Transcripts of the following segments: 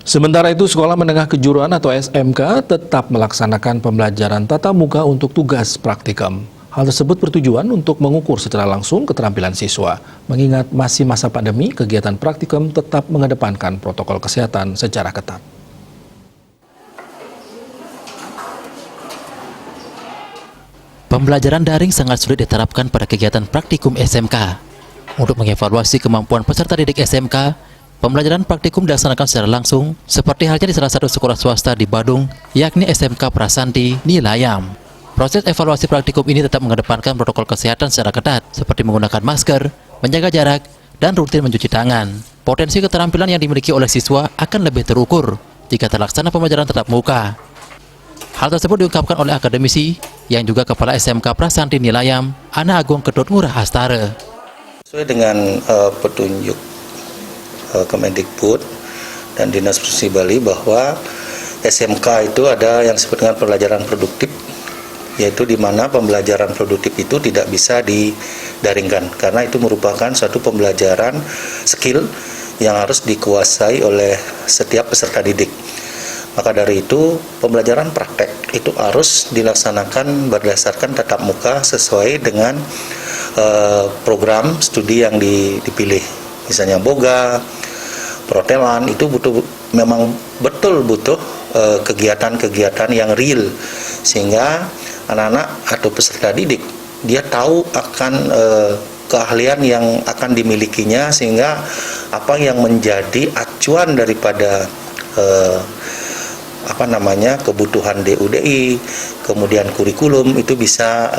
Sementara itu, Sekolah Menengah Kejuruan atau SMK tetap melaksanakan pembelajaran tatap muka untuk tugas praktikum. Hal tersebut bertujuan untuk mengukur secara langsung keterampilan siswa. Mengingat masih masa pandemi, kegiatan praktikum tetap mengedepankan protokol kesehatan secara ketat. Pembelajaran daring sangat sulit diterapkan pada kegiatan praktikum SMK. Untuk mengevaluasi kemampuan peserta didik SMK, pembelajaran praktikum dilaksanakan secara langsung, seperti halnya di salah satu sekolah swasta di Badung, yakni SMK Prasanti Nilayam. Proses evaluasi praktikum ini tetap mengedepankan protokol kesehatan secara ketat, seperti menggunakan masker, menjaga jarak, dan rutin mencuci tangan. Potensi keterampilan yang dimiliki oleh siswa akan lebih terukur jika terlaksana pembelajaran tatap muka. Hal tersebut diungkapkan oleh akademisi yang juga Kepala SMK Prasanti Nilayam, Ana Agung Ketut Ngurah Astara. Sesuai dengan petunjuk Kemendikbud dan Dinas Pendidikan Bali bahwa SMK itu ada yang disebut dengan pembelajaran produktif, yaitu di mana pembelajaran produktif itu tidak bisa didaringkan karena itu merupakan suatu pembelajaran skill yang harus dikuasai oleh setiap peserta didik. Maka dari itu, pembelajaran praktek itu harus dilaksanakan berdasarkan tatap muka sesuai dengan program studi yang dipilih. Misalnya boga, protelan, itu memang betul butuh kegiatan-kegiatan yang real, sehingga anak-anak atau peserta didik dia tahu akan keahlian yang akan dimilikinya, sehingga apa yang menjadi acuan daripada kebutuhan DUDI, kemudian kurikulum itu bisa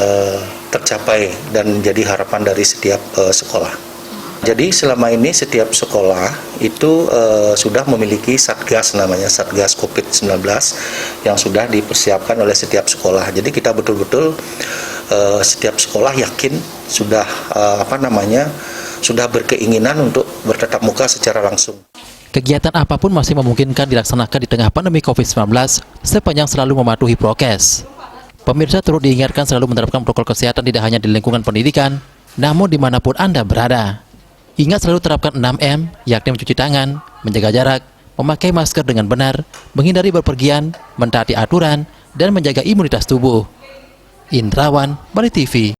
tercapai dan menjadi harapan dari setiap sekolah. Jadi selama ini setiap sekolah itu sudah memiliki satgas, namanya Satgas COVID-19 yang sudah dipersiapkan oleh setiap sekolah. Jadi kita betul-betul setiap sekolah yakin sudah sudah berkeinginan untuk bertatap muka secara langsung. Kegiatan apapun masih memungkinkan dilaksanakan di tengah pandemi COVID-19 sepanjang selalu mematuhi prokes. Pemirsa turut diingatkan selalu menerapkan protokol kesehatan tidak hanya di lingkungan pendidikan, namun dimanapun Anda berada. Ingat selalu terapkan 6M, yakni mencuci tangan, menjaga jarak, memakai masker dengan benar, menghindari berpergian, mentaati aturan, dan menjaga imunitas tubuh. Indrawan, Bali TV.